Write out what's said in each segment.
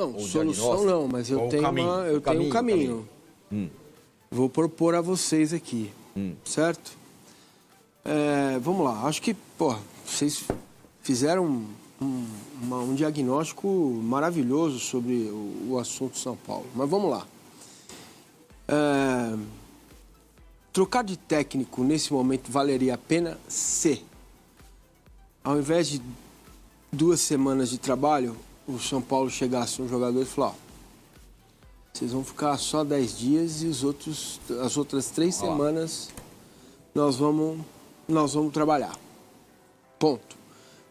Não, solução não, mas eu tenho um caminho. Vou propor a vocês aqui, certo? Vamos lá, acho que, vocês fizeram um diagnóstico maravilhoso sobre o assunto São Paulo, mas vamos lá. Trocar de técnico nesse momento valeria a pena se, ao invés de 2 semanas de trabalho, o São Paulo chegasse um jogador e falasse: vocês vão ficar só 10 dias e as outras 3 semanas nós vamos trabalhar. Ponto.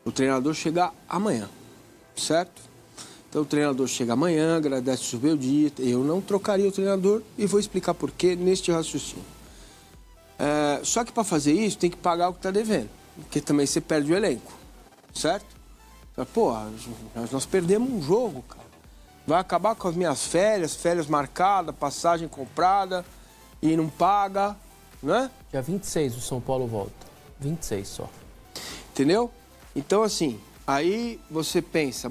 O treinador chega amanhã, certo? Então o treinador chega amanhã, agradece o seu dia. Eu não trocaria o treinador e vou explicar por quê neste raciocínio. Só que para fazer isso tem que pagar o que está devendo, porque também você perde o elenco, certo? Nós perdemos um jogo, cara. Vai acabar com as minhas férias marcadas, passagem comprada e não paga, né? Dia 26 o São Paulo volta. 26 só. Entendeu? Então, assim, aí você pensa,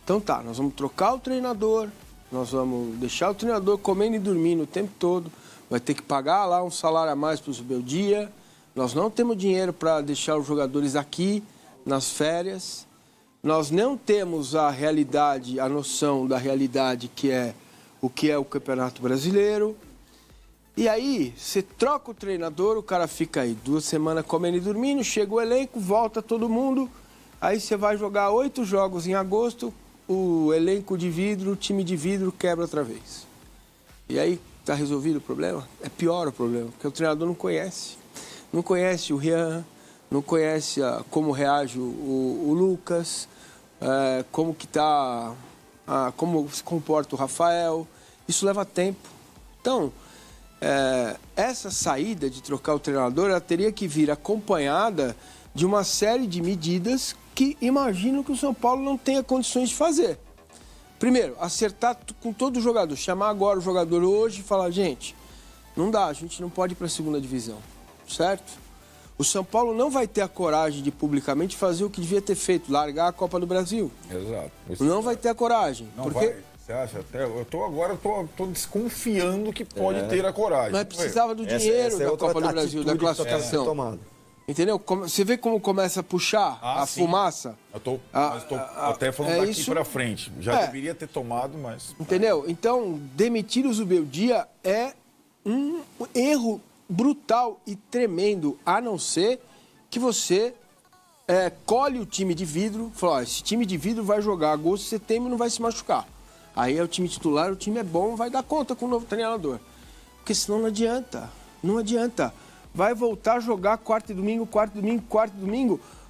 então tá, nós vamos trocar o treinador, nós vamos deixar o treinador comendo e dormindo o tempo todo, vai ter que pagar lá um salário a mais para o Zubeldia, nós não temos dinheiro para deixar os jogadores aqui nas férias, nós não temos a realidade, a noção da realidade que é o Campeonato Brasileiro. E aí, você troca o treinador, o cara fica aí 2 semanas comendo e dormindo, chega o elenco, volta todo mundo, aí você vai jogar 8 jogos em agosto, o elenco de vidro, o time de vidro quebra outra vez. E aí, tá resolvido o problema? É pior o problema, porque o treinador não conhece. Não conhece o Rian, não conhece como reage o Lucas, como se comporta o Rafael. Isso leva tempo. Então, essa saída de trocar o treinador, ela teria que vir acompanhada de uma série de medidas que imagino que o São Paulo não tenha condições de fazer. Primeiro, acertar com todo o jogador, chamar agora o jogador hoje e falar: gente, não dá, a gente não pode ir para a 2ª divisão, certo? O São Paulo não vai ter a coragem de publicamente fazer o que devia ter feito, largar a Copa do Brasil. Exato. Não vai ter a coragem. Não vai. Você acha? Até eu tô desconfiando que pode ter a coragem. Mas precisava do dinheiro da Copa do Brasil, da classificação. Entendeu? Você vê como começa a puxar a fumaça? Eu tô até falando daqui para frente. Já deveria ter tomado, mas... Entendeu? Então, demitir o Zubeldia é um erro brutal e tremendo, a não ser que você colhe o time de vidro, fala: esse time de vidro vai jogar agosto, setembro e não vai se machucar. Aí é o time titular, o time é bom, vai dar conta com o novo treinador. Porque senão não adianta. Não adianta. Vai voltar a jogar quarta e domingo,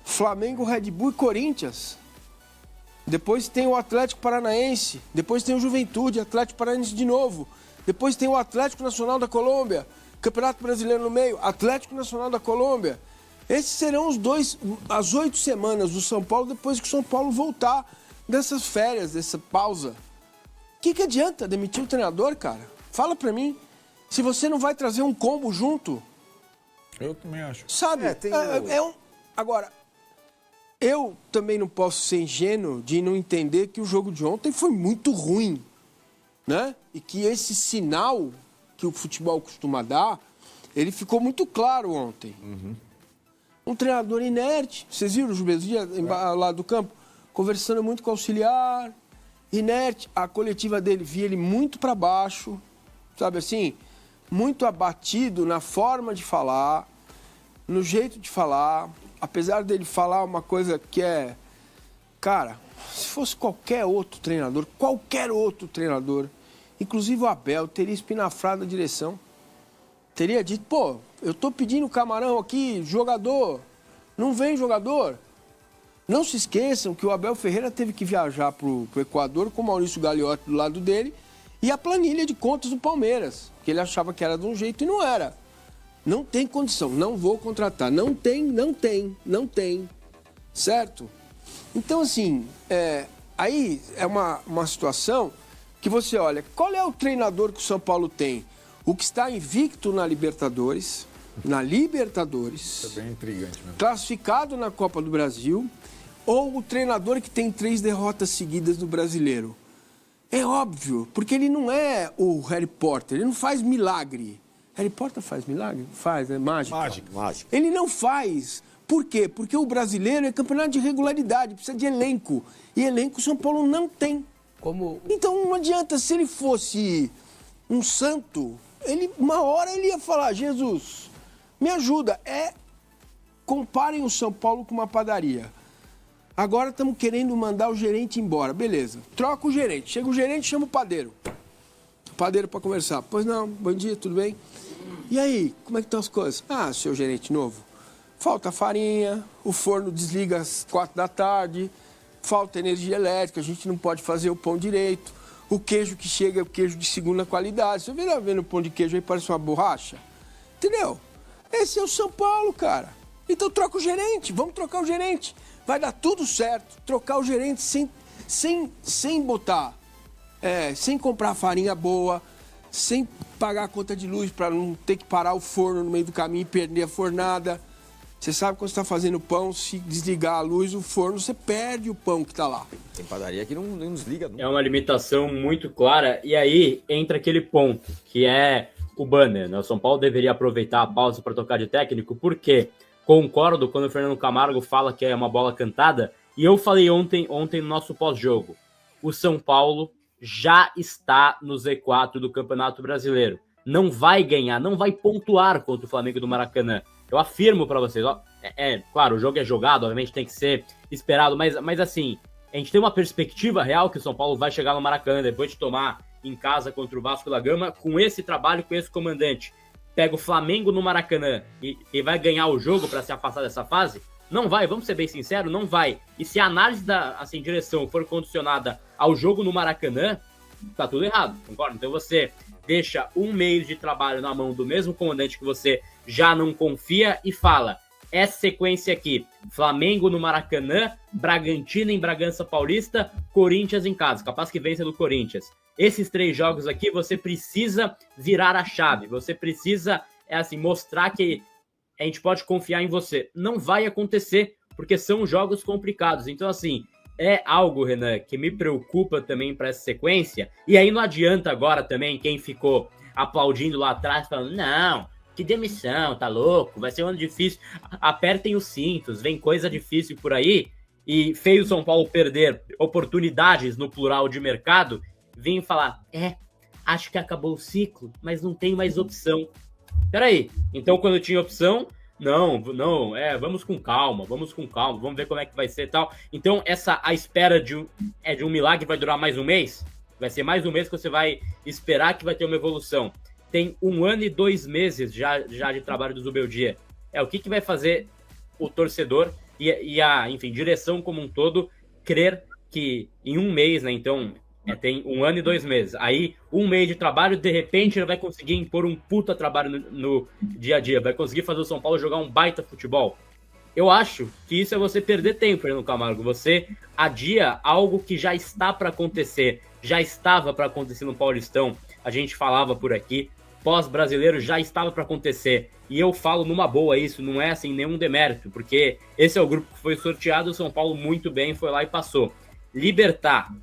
Flamengo, Red Bull e Corinthians. Depois tem o Atlético Paranaense. Depois tem o Juventude, Atlético Paranaense de novo. Depois tem o Atlético Nacional da Colômbia. Campeonato Brasileiro no meio, Atlético Nacional da Colômbia. Esses serão as 8 semanas do São Paulo depois que o São Paulo voltar dessas férias, dessa pausa. O que adianta demitir o treinador, cara? Fala pra mim. Se você não vai trazer um combo junto... Eu também acho. Sabe? Agora, eu também não posso ser ingênuo de não entender que o jogo de ontem foi muito ruim, né? E que esse sinal que o futebol costuma dar, ele ficou muito claro ontem. Um treinador inerte. Vocês viram o Juventude lá do campo? Conversando muito com o auxiliar... inerte, a coletiva dele via ele muito para baixo, sabe assim, muito abatido na forma de falar, no jeito de falar, apesar dele falar uma coisa que cara, se fosse qualquer outro treinador, inclusive o Abel, teria espinafrado a direção, teria dito: eu tô pedindo camarão aqui, jogador, não vem jogador. Não se esqueçam que o Abel Ferreira teve que viajar para o Equador com o Maurício Gagliotti do lado dele e a planilha de contas do Palmeiras, que ele achava que era de um jeito e não era. Não tem condição, não vou contratar. Não tem. Certo? Então, assim, aí é uma situação que você olha, qual é o treinador que o São Paulo tem? O que está invicto na Libertadores, Isso é bem intrigante mesmo. Classificado na Copa do Brasil, ou o treinador que tem 3 derrotas seguidas no Brasileiro? É óbvio, porque ele não é o Harry Potter, ele não faz milagre. Harry Potter faz milagre? Faz, né? Mágica. Mágica. Ele não faz. Por quê? Porque o brasileiro é campeonato de regularidade, precisa de elenco. E elenco o São Paulo não tem. Então não adianta, se ele fosse um santo, uma hora ele ia falar, Jesus, me ajuda. Comparem o São Paulo com uma padaria. Agora estamos querendo mandar o gerente embora. Beleza, troca o gerente. Chega o gerente, chama o padeiro. O padeiro para conversar. Pois não, bom dia, tudo bem? E aí, como é que estão as coisas? Seu gerente novo, falta farinha, o forno desliga às 4 da tarde, falta energia elétrica, a gente não pode fazer o pão direito, o queijo que chega é o queijo de segunda qualidade. Você vendo o pão de queijo aí, parece uma borracha? Entendeu? Esse é o São Paulo, cara. Então troca o gerente, vamos trocar o gerente. Vai dar tudo certo. Trocar o gerente sem botar, sem comprar farinha boa, sem pagar a conta de luz para não ter que parar o forno no meio do caminho e perder a fornada. Você sabe quando você está fazendo pão, se desligar a luz, o forno, você perde o pão que está lá. Tem padaria que não desliga. Não. É uma limitação muito clara. E aí entra aquele ponto, que é o banner. Né? O São Paulo deveria aproveitar a pausa para tocar de técnico, porque concordo quando o Fernando Camargo fala que é uma bola cantada. E eu falei ontem no nosso pós-jogo. O São Paulo já está no Z4 do Campeonato Brasileiro. Não vai ganhar, não vai pontuar contra o Flamengo do Maracanã. Eu afirmo para vocês, claro, o jogo é jogado, obviamente tem que ser esperado, mas assim, a gente tem uma perspectiva real que o São Paulo vai chegar no Maracanã depois de tomar em casa contra o Vasco da Gama, com esse trabalho, com esse comandante. Pega o Flamengo no Maracanã e vai ganhar o jogo para se afastar dessa fase? Não vai, vamos ser bem sinceros, não vai. E se a análise da direção for condicionada ao jogo no Maracanã, tá tudo errado, concorda? Então você deixa um mês de trabalho na mão do mesmo comandante que você já não confia e fala, essa sequência aqui, Flamengo no Maracanã, Bragantino em Bragança Paulista, Corinthians em casa, capaz que vença do Corinthians. Esses 3 jogos aqui, você precisa virar a chave, você precisa mostrar que a gente pode confiar em você. Não vai acontecer, porque são jogos complicados. Então, assim, é algo, Renan, que me preocupa também para essa sequência. E aí não adianta agora também quem ficou aplaudindo lá atrás, falando, não, que demissão, tá louco, vai ser um ano difícil. Apertem os cintos, vem coisa difícil por aí. E fez o São Paulo perder oportunidades no plural de mercado, vim falar, acho que acabou o ciclo, mas não tem mais opção. Peraí, então quando tinha opção, vamos com calma, vamos ver como é que vai ser e tal. Então a espera de um milagre vai durar mais um mês? Vai ser mais um mês que você vai esperar que vai ter uma evolução. Tem 1 ano e 2 meses já de trabalho do Zubeldia. O que vai fazer o torcedor e a, enfim, direção como um todo crer que em 1 mês, né, então... tem 1 ano e 2 meses. Aí, 1 mês de trabalho, de repente, ele vai conseguir impor um puta trabalho no dia a dia. Vai conseguir fazer o São Paulo jogar um baita futebol. Eu acho que isso é você perder tempo, Fernando Camargo. Você adia algo que já está para acontecer. Já estava para acontecer no Paulistão. A gente falava por aqui. Pós-brasileiro já estava para acontecer. E eu falo numa boa isso, não é assim nenhum demérito, porque esse é o grupo que foi sorteado, o São Paulo muito bem foi lá e passou. Libertar,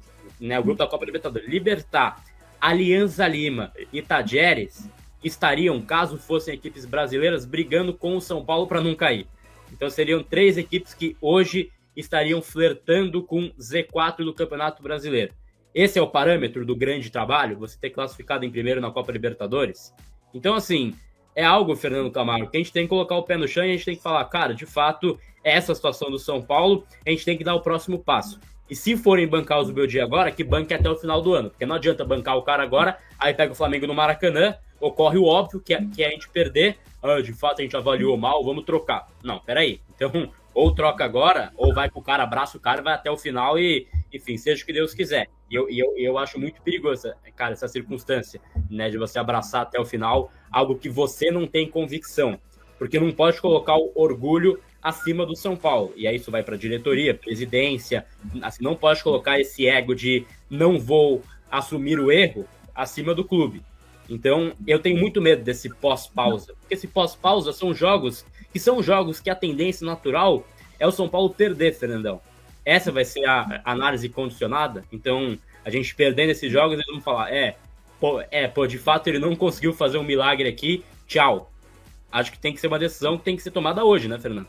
né, o grupo da Copa Libertadores, Libertar, Alianza Lima e Tajeres estariam, caso fossem equipes brasileiras, brigando com o São Paulo para não cair. Então seriam 3 equipes que hoje estariam flertando com Z4 do Campeonato Brasileiro. Esse é o parâmetro do grande trabalho, você ter classificado em primeiro na Copa Libertadores. Então, assim, é algo, Fernando Camargo, que a gente tem que colocar o pé no chão e a gente tem que falar, cara, de fato, essa é a situação do São Paulo, a gente tem que dar o próximo passo. E se forem bancar o Zubeldia agora, que banque até o final do ano. Porque não adianta bancar o cara agora, aí pega o Flamengo no Maracanã, ocorre o óbvio, que é a gente perder. De fato, a gente avaliou mal, vamos trocar. Não, peraí. Então, ou troca agora, ou vai pro cara, abraça o cara, vai até o final e, enfim, seja o que Deus quiser. E eu acho muito perigoso, cara, essa circunstância, né, de você abraçar até o final algo que você não tem convicção. Porque não pode colocar o orgulho acima do São Paulo. E aí isso vai para a diretoria, presidência. Assim, não pode colocar esse ego de não vou assumir o erro acima do clube. Então, eu tenho muito medo desse pós-pausa. Porque esse pós-pausa são jogos que a tendência natural é o São Paulo perder, Fernandão. Essa vai ser a análise condicionada? Então, a gente perdendo esses jogos, eles vão falar, pô, de fato ele não conseguiu fazer um milagre aqui, tchau. Acho que tem que ser uma decisão que tem que ser tomada hoje, né, Fernando?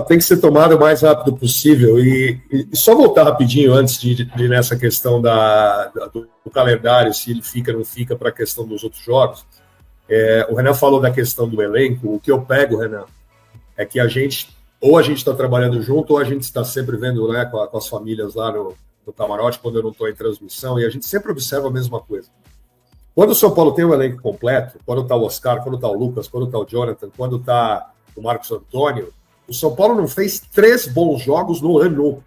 Tem que ser tomada o mais rápido possível. E só voltar rapidinho antes de nessa questão do calendário, se ele fica ou não fica para a questão dos outros jogos. O Renan falou da questão do elenco. O que eu pego, Renan, é que a gente está trabalhando junto, ou a gente está sempre vendo, né, com as famílias lá no camarote, quando eu não estou em transmissão, e a gente sempre observa a mesma coisa. Quando o São Paulo tem o elenco completo, quando está o Oscar, quando está o Lucas, quando está o Jonathan, quando está o Marcos Antônio, o São Paulo não fez 3 bons jogos no ano.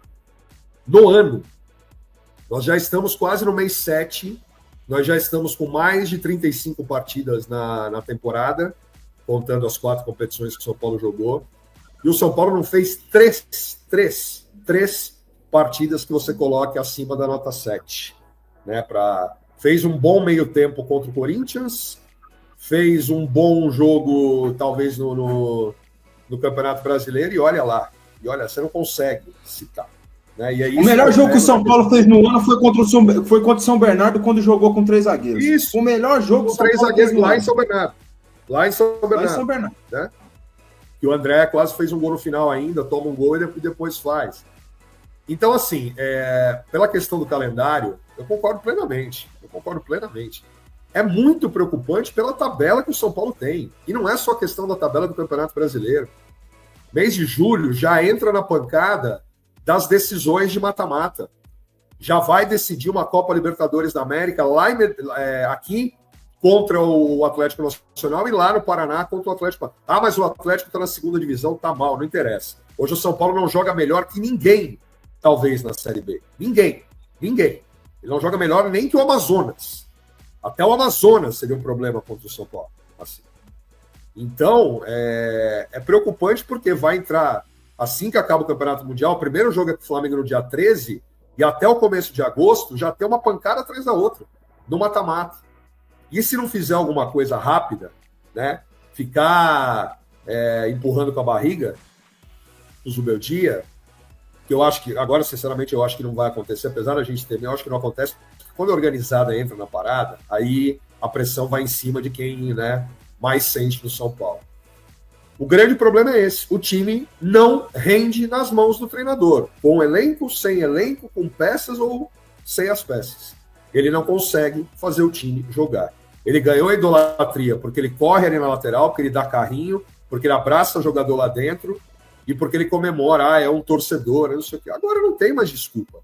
No ano. Nós já estamos quase no mês 7, nós já estamos com mais de 35 partidas na temporada, contando as 4 competições que o São Paulo jogou. E o São Paulo não fez 3 partidas que você coloque acima da nota 7. Né? Fez um bom meio tempo contra o Corinthians, fez um bom jogo, talvez, no Campeonato Brasileiro, e olha lá. E olha, você não consegue citar. Né? E aí, o melhor jogo que o São Paulo fez no ano foi contra o São Bernardo, quando jogou com 3 zagueiros. Isso. O melhor jogo com 3 zagueiros lá em São Bernardo. Lá em São Bernardo. Né? Que o André quase fez um gol no final ainda, toma um gol e depois faz. Então, assim, pela questão do calendário, eu concordo plenamente. É muito preocupante pela tabela que o São Paulo tem. E não é só questão da tabela do Campeonato Brasileiro. Mês de julho já entra na pancada das decisões de mata-mata. Já vai decidir uma Copa Libertadores da América aqui contra o Atlético Nacional e lá no Paraná contra o Atlético. Mas o Atlético está na 2ª divisão, tá mal, não interessa. Hoje o São Paulo não joga melhor que ninguém, talvez, na Série B. Ninguém. Ele não joga melhor nem que o Amazonas. Até o Amazonas seria um problema contra o São Paulo. Assim. Então, é preocupante porque vai entrar, assim que acaba o Campeonato Mundial, o primeiro jogo é com o Flamengo no dia 13, e até o começo de agosto já tem uma pancada atrás da outra, no mata-mata. E se não fizer alguma coisa rápida, né, ficar empurrando com a barriga, o Zubeldia, que eu acho que, agora, sinceramente, eu acho que não vai acontecer, apesar da gente ter, eu acho que não acontece. Quando a organizada entra na parada, aí a pressão vai em cima de quem, né, mais sente no São Paulo. O grande problema é esse: o time não rende nas mãos do treinador, com elenco, sem elenco, com peças ou sem as peças. Ele não consegue fazer o time jogar. Ele ganhou a idolatria porque ele corre ali na lateral, porque ele dá carrinho, porque ele abraça o jogador lá dentro e porque ele comemora, é um torcedor, não sei o quê. Agora não tem mais desculpa.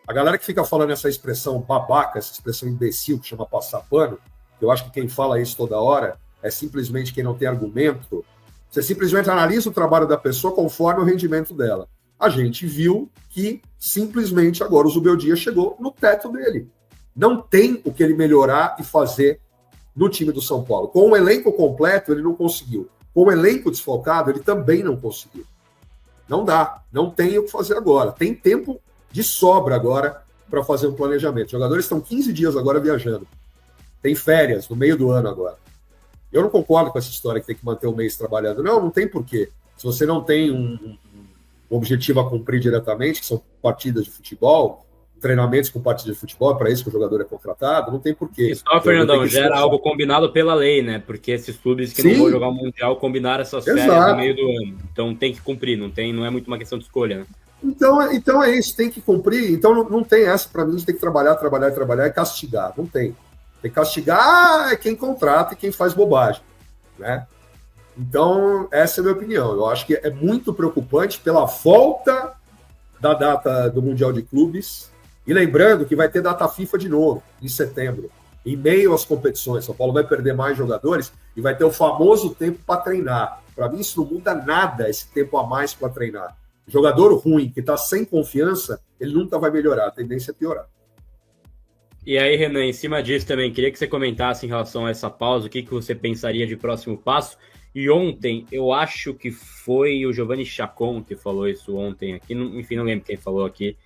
A galera que fica falando essa expressão babaca, essa expressão imbecil que chama passar pano, eu acho que quem fala isso toda hora é simplesmente quem não tem argumento. Você simplesmente analisa o trabalho da pessoa conforme o rendimento dela. A gente viu que simplesmente agora o Zubeldia chegou no teto dele. Não tem o que ele melhorar e fazer no time do São Paulo. Com o elenco completo, ele não conseguiu. Com o elenco desfalcado, ele também não conseguiu. Não dá. Não tem o que fazer agora. Tem tempo de sobra agora para fazer um planejamento. Os jogadores estão 15 dias agora viajando. Tem férias no meio do ano agora. Eu não concordo com essa história que tem que manter o mês trabalhando. Não tem porquê. Se você não tem um objetivo a cumprir diretamente, que são partidas de futebol, treinamentos com partidas de futebol, é para isso que o jogador é contratado, não tem porquê. E só, Fernandão, já era algo combinado pela lei, né? Porque esses clubes que não vão jogar o Mundial combinaram essas férias no meio do ano. Então tem que cumprir, não é muito uma questão de escolha, né? Então é isso, tem que cumprir. Então não tem essa, para mim, a gente tem que trabalhar e castigar. Não tem. Tem que castigar quem contrata e quem faz bobagem, né? Então, essa é a minha opinião. Eu acho que é muito preocupante pela volta da data do Mundial de Clubes. E lembrando que vai ter data FIFA de novo, em setembro, em meio às competições. São Paulo vai perder mais jogadores e vai ter o famoso tempo para treinar. Para mim, isso não muda nada, esse tempo a mais para treinar. Jogador ruim, que está sem confiança, ele nunca vai melhorar, a tendência é piorar. E aí, Renan, em cima disso também, queria que você comentasse em relação a essa pausa, o que você pensaria de próximo passo. E ontem, eu acho que foi o Giovanni Chacon que falou isso ontem aqui, enfim, não lembro quem falou aqui,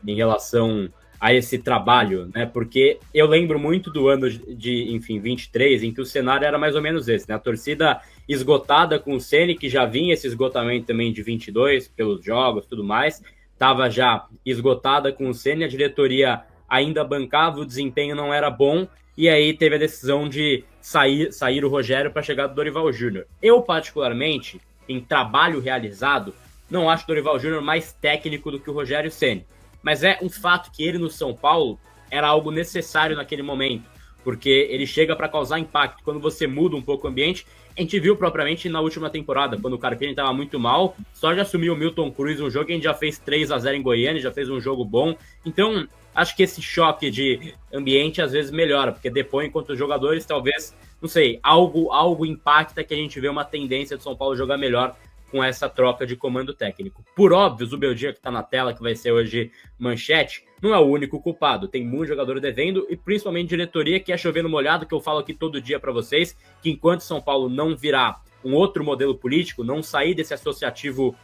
em relação a esse trabalho, né? Porque eu lembro muito do ano de, enfim, 23, em que o cenário era mais ou menos esse, né? A torcida esgotada com o Ceni, que já vinha esse esgotamento também de 22, pelos jogos e tudo mais, estava já esgotada com o Ceni, a diretoria ainda bancava, o desempenho não era bom, e aí teve a decisão de sair o Rogério para chegar do Dorival Júnior. Eu, particularmente, em trabalho realizado, não acho o Dorival Júnior mais técnico do que o Rogério Ceni. Mas é um fato que ele no São Paulo era algo necessário naquele momento, porque ele chega para causar impacto. Quando você muda um pouco o ambiente, a gente viu propriamente na última temporada, quando o Carpini estava muito mal, só já assumiu o Milton Cruz um jogo que a gente já fez 3-0 em Goiânia, já fez um jogo bom. Então, acho que esse choque de ambiente às vezes melhora, porque depõe contra os jogadores, talvez, não sei, algo impacta que a gente vê uma tendência do São Paulo jogar melhor com essa troca de comando técnico. Por óbvio, o Zubeldia, que está na tela, que vai ser hoje manchete, não é o único culpado. Tem muito jogador devendo e principalmente diretoria, que é chovendo molhado, que eu falo aqui todo dia para vocês, que enquanto São Paulo não virar um outro modelo político, não sair desse associativo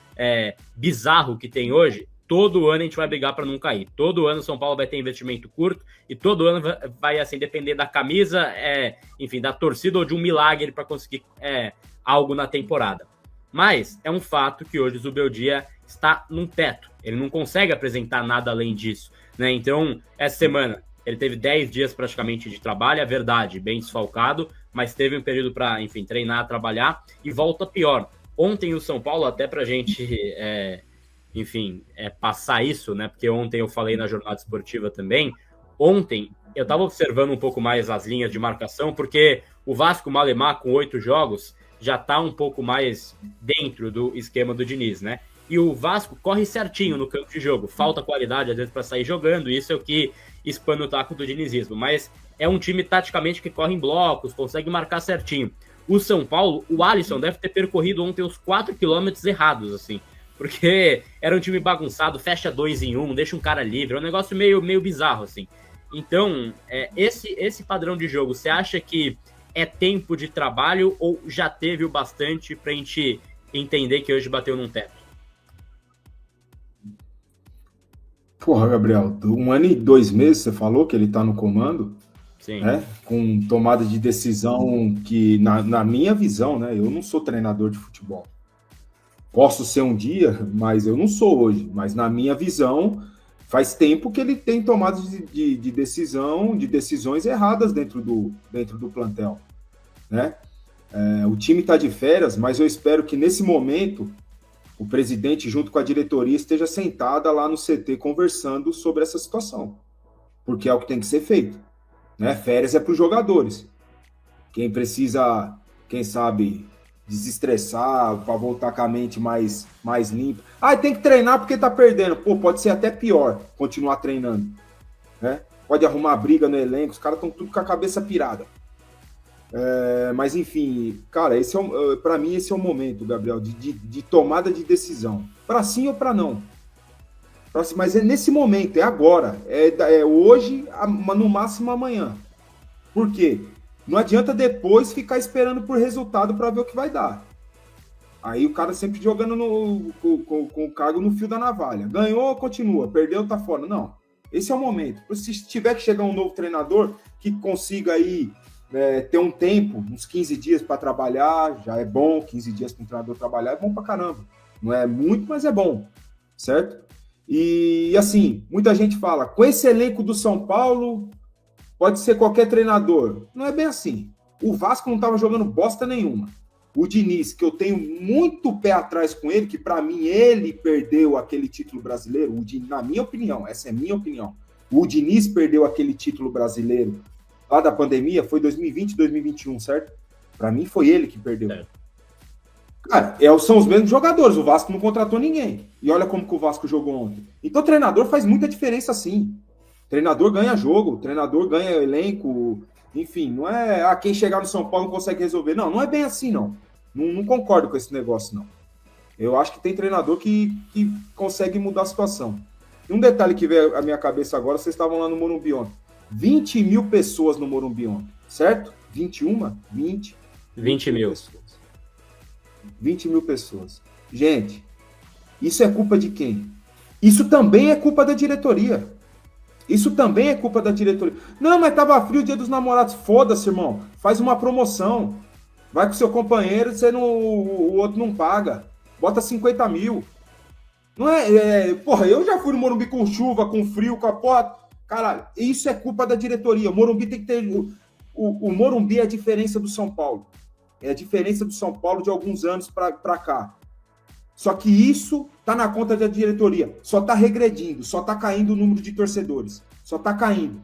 bizarro que tem hoje, todo ano a gente vai brigar para não cair. Todo ano São Paulo vai ter investimento curto e todo ano vai assim, depender da camisa, enfim, da torcida ou de um milagre para conseguir algo na temporada. Mas é um fato que hoje o Zubeldia está num teto. Ele não consegue apresentar nada além disso, né? Então, essa semana, ele teve 10 dias praticamente de trabalho, é verdade, bem desfalcado, mas teve um período para, enfim, treinar, trabalhar, e volta pior. Ontem o São Paulo, até para a gente, passar isso, né? Porque ontem eu falei na jornada esportiva também. Ontem eu estava observando um pouco mais as linhas de marcação, porque o Vasco Malemar, com 8 jogos, já está um pouco mais dentro do esquema do Diniz, né? E o Vasco corre certinho no campo de jogo. Falta qualidade, às vezes, para sair jogando. Isso é o que espana o taco do dinizismo. Mas é um time, taticamente, que corre em blocos, consegue marcar certinho. O São Paulo, o Alisson deve ter percorrido ontem uns 4 quilômetros errados, assim. Porque era um time bagunçado, fecha 2 em 1, deixa um cara livre. É um negócio meio bizarro, assim. Então, esse padrão de jogo, você acha que é tempo de trabalho ou já teve o bastante pra gente entender que hoje bateu num teto? Porra, Gabriel, 1 ano e 2 meses você falou que ele tá no comando? Sim. Né? Com tomada de decisão que, na minha visão, né? Eu não sou treinador de futebol. Posso ser um dia, mas eu não sou hoje. Mas na minha visão, faz tempo que ele tem tomado de decisões erradas dentro do plantel, né? O time está de férias, mas eu espero que nesse momento o presidente, junto com a diretoria, esteja sentada lá no CT conversando sobre essa situação, porque é o que tem que ser feito, né? Férias é para os jogadores. Quem precisa, quem sabe, desestressar, para voltar com a mente mais limpa. Tem que treinar porque tá perdendo. Pô, pode ser até pior continuar treinando, né? Pode arrumar briga no elenco, os caras estão tudo com a cabeça pirada. Mas enfim, cara, para mim esse é o momento, Gabriel, de tomada de decisão. Para sim ou para não. Mas é nesse momento, é agora. É hoje, no máximo amanhã. Por quê? Não adianta depois ficar esperando por resultado para ver o que vai dar. Aí o cara sempre jogando com o cargo no fio da navalha. Ganhou, continua. Perdeu, tá fora. Não. Esse é o momento. Se tiver que chegar um novo treinador que consiga aí ter um tempo, uns 15 dias para trabalhar, já é bom. 15 dias para um treinador trabalhar é bom pra caramba. Não é muito, mas é bom. Certo? E assim, muita gente fala, com esse elenco do São Paulo, pode ser qualquer treinador. Não é bem assim. O Vasco não estava jogando bosta nenhuma. O Diniz, que eu tenho muito pé atrás com ele, que para mim ele perdeu aquele título brasileiro, na minha opinião, essa é minha opinião. O Diniz perdeu aquele título brasileiro lá da pandemia, foi 2020, 2021, certo? Para mim foi ele que perdeu. Cara, são os mesmos jogadores, o Vasco não contratou ninguém. E olha como que o Vasco jogou ontem. Então o treinador faz muita diferença sim. Treinador ganha jogo, treinador ganha elenco, enfim, não é quem chegar no São Paulo não consegue resolver. Não é bem assim, não. Não concordo com esse negócio, não. Eu acho que tem treinador que consegue mudar a situação. E um detalhe que veio à minha cabeça agora, vocês estavam lá no Morumbi ontem. 20 mil pessoas no Morumbi ontem, certo? 21? 20 mil. Pessoas. 20 mil pessoas. Gente, isso é culpa de quem? Isso também é culpa da diretoria. Isso também é culpa da diretoria. Não, mas tava frio o Dia dos Namorados. Foda-se, irmão. Faz uma promoção. Vai com seu companheiro, o outro não paga. Bota 50 mil. Não porra, eu já fui no Morumbi com chuva, com frio, com a porra. Caralho, isso é culpa da diretoria. O Morumbi tem que ter... O Morumbi é a diferença do São Paulo. É a diferença do São Paulo de alguns anos pra cá. Só que isso tá na conta da diretoria. Só tá regredindo, só tá caindo o número de torcedores. Só tá caindo.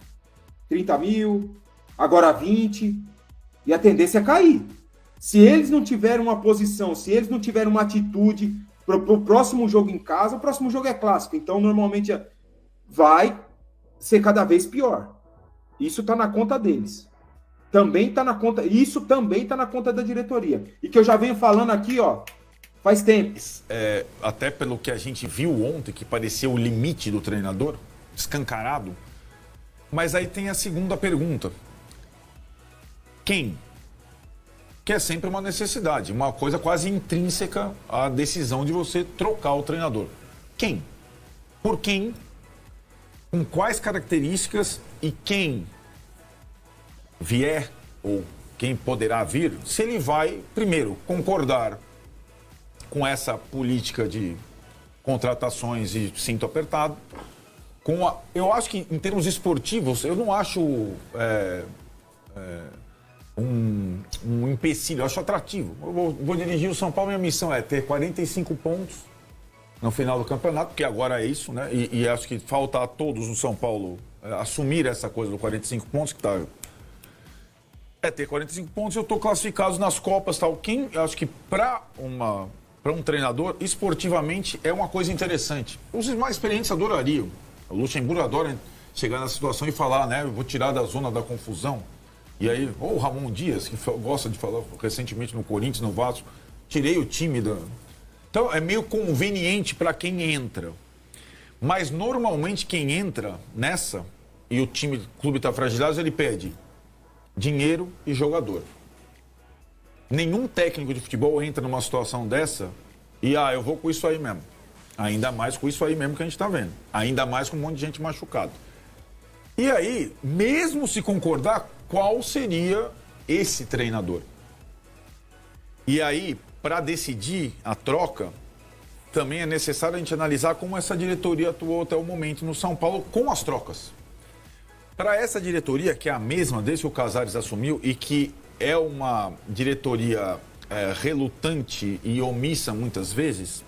30 mil, agora 20. E a tendência é cair. Se eles não tiverem uma posição, se eles não tiverem uma atitude pro próximo jogo em casa, o próximo jogo é clássico. Então, normalmente, vai ser cada vez pior. Isso tá na conta deles. Isso também tá na conta da diretoria. E que eu já venho falando aqui, ó, faz tempo. Até pelo que a gente viu ontem, que parecia o limite do treinador, escancarado. Mas aí tem a segunda pergunta. Quem? Que é sempre uma necessidade, uma coisa quase intrínseca à decisão de você trocar o treinador. Quem? Por quem? Com quais características? E quem vier, ou quem poderá vir, se ele vai, primeiro, concordar com essa política de contratações e cinto apertado. Eu acho que, em termos esportivos, eu não acho um empecilho, eu acho atrativo. Eu vou dirigir o São Paulo, minha missão é ter 45 pontos no final do campeonato, porque agora é isso, né? E acho que falta a todos no São Paulo assumir essa coisa do 45 pontos, que tá... ter 45 pontos, eu estou classificado nas Copas, tal. Acho que para um treinador, esportivamente, é uma coisa interessante. Os mais experientes adorariam. O Luxemburgo adora chegar na situação e falar, né? Eu vou tirar da zona da confusão. E aí, ou o Ramon Dias, que gosta de falar recentemente no Corinthians, no Vasco, tirei o time da... Então, é meio conveniente para quem entra. Mas, normalmente, quem entra nessa, e o clube está fragilizado, ele pede dinheiro e jogador. Nenhum técnico de futebol entra numa situação dessa e, eu vou com isso aí mesmo. Ainda mais com isso aí mesmo que a gente está vendo. Ainda mais com um monte de gente machucada. E aí, mesmo se concordar, qual seria esse treinador? E aí, para decidir a troca, também é necessário a gente analisar como essa diretoria atuou até o momento no São Paulo com as trocas. Para essa diretoria, que é a mesma desde que o Casares assumiu e que é uma diretoria relutante e omissa muitas vezes,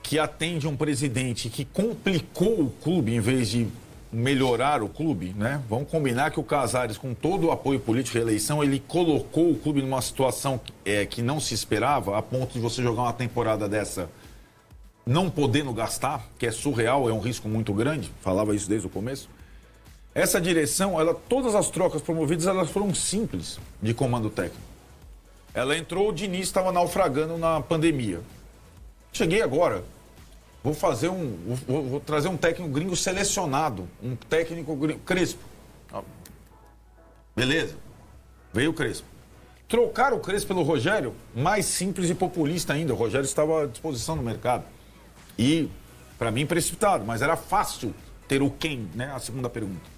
que atende um presidente que complicou o clube em vez de melhorar o clube, né? Vamos combinar que o Casares, com todo o apoio político e reeleição, ele colocou o clube numa situação que não se esperava, a ponto de você jogar uma temporada dessa não podendo gastar, que é surreal, é um risco muito grande, falava isso desde o começo. Essa direção, todas as trocas promovidas, elas foram simples de comando técnico. Ela entrou, o Diniz estava naufragando na pandemia. Cheguei agora, vou trazer um técnico gringo selecionado, um técnico gringo, Crespo. Beleza, veio o Crespo. Trocar o Crespo pelo Rogério, mais simples e populista ainda. O Rogério estava à disposição no mercado. E, para mim, precipitado, mas era fácil ter o quem, né? A segunda pergunta.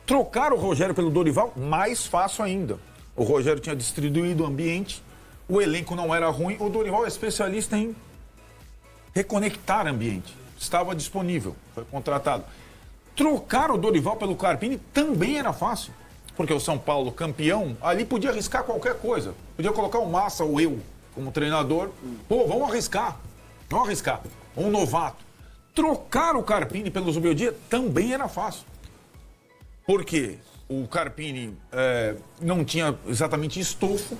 Trocar o Rogério pelo Dorival, mais fácil ainda. O Rogério tinha distribuído o ambiente, o elenco não era ruim, o Dorival é especialista em reconectar ambiente. Estava disponível, foi contratado. Trocar o Dorival pelo Carpini também era fácil, porque o São Paulo, campeão, ali podia arriscar qualquer coisa. Podia colocar o Massa ou eu como treinador. Pô, vamos arriscar. Um novato. Trocar o Carpini pelo Zubeldia também era fácil. Porque o Carpini não tinha exatamente estofo,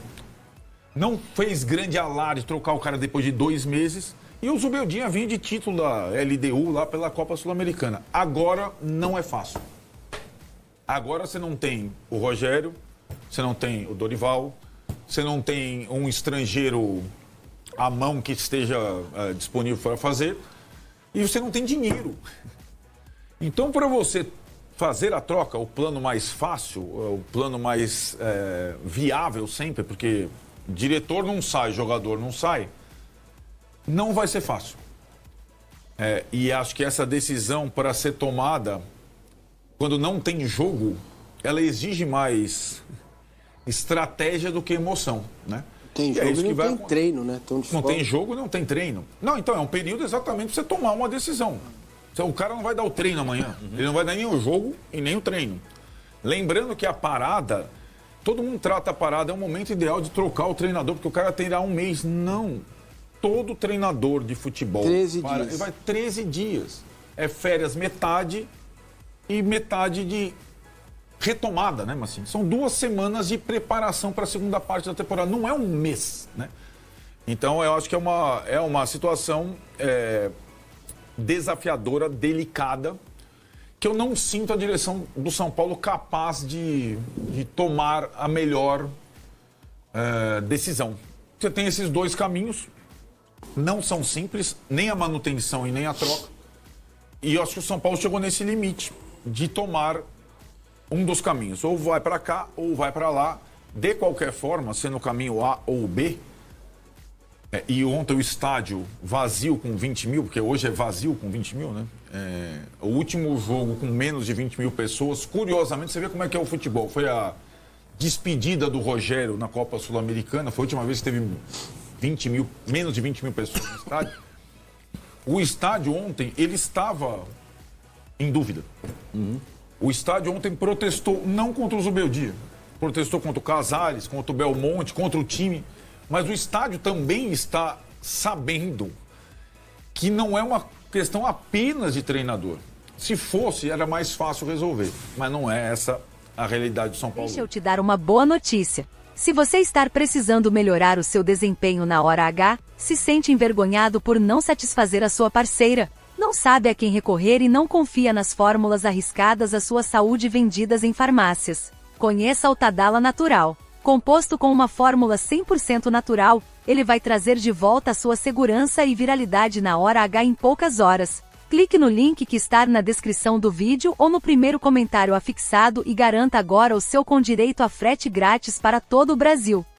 não fez grande alarde trocar o cara depois de 2 meses, e o Zubeldia vinha de título da LDU lá pela Copa Sul-Americana. Agora não é fácil. Agora você não tem o Rogério, você não tem o Dorival, você não tem um estrangeiro à mão que esteja disponível para fazer, e você não tem dinheiro. Então, para você fazer a troca, o plano mais fácil, o plano mais viável sempre, porque diretor não sai, jogador não sai, não vai ser fácil. E acho que essa decisão, para ser tomada, quando não tem jogo, ela exige mais estratégia do que emoção, né? Tem jogo e não tem treino, né? Não tem jogo, não tem treino. Não, então é um período exatamente para você tomar uma decisão. O cara não vai dar o treino amanhã. Ele não vai dar nem o jogo e nem o treino. Lembrando que a parada, todo mundo trata a parada, é um momento ideal de trocar o treinador, porque o cara terá um mês. Não. Todo treinador de futebol 13 dias. Ele vai 13 dias. É férias metade e metade de retomada, né, Massinho? São 2 semanas de preparação para a segunda parte da temporada. Não é um mês, né? Então, eu acho que é uma situação desafiadora, delicada, que eu não sinto a direção do São Paulo capaz de tomar a melhor decisão. Você tem esses 2 caminhos, não são simples, nem a manutenção e nem a troca. E eu acho que o São Paulo chegou nesse limite de tomar um dos caminhos. Ou vai para cá, ou vai para lá. De qualquer forma, sendo o caminho A ou B, e ontem o estádio vazio com 20 mil, porque hoje é vazio com 20 mil, né? O último jogo com menos de 20 mil pessoas, curiosamente, você vê como é que é o futebol. Foi a despedida do Rogério na Copa Sul-Americana, foi a última vez que teve 20 mil, menos de 20 mil pessoas no estádio. O estádio ontem, ele estava em dúvida. O estádio ontem protestou, não contra o Zubeldia, protestou contra o Casares, contra o Belmonte, contra o time, mas o estádio também está sabendo que não é uma questão apenas de treinador. Se fosse, era mais fácil resolver, mas não é essa a realidade do São Paulo. Deixa eu te dar uma boa notícia. Se você estar precisando melhorar o seu desempenho na hora H, se sente envergonhado por não satisfazer a sua parceira, não sabe a quem recorrer e não confia nas fórmulas arriscadas à sua saúde vendidas em farmácias, conheça o Tadala Natural. Composto com uma fórmula 100% natural, ele vai trazer de volta a sua segurança e viralidade na hora H em poucas horas. Clique no link que está na descrição do vídeo ou no primeiro comentário afixado e garanta agora o seu com direito a frete grátis para todo o Brasil.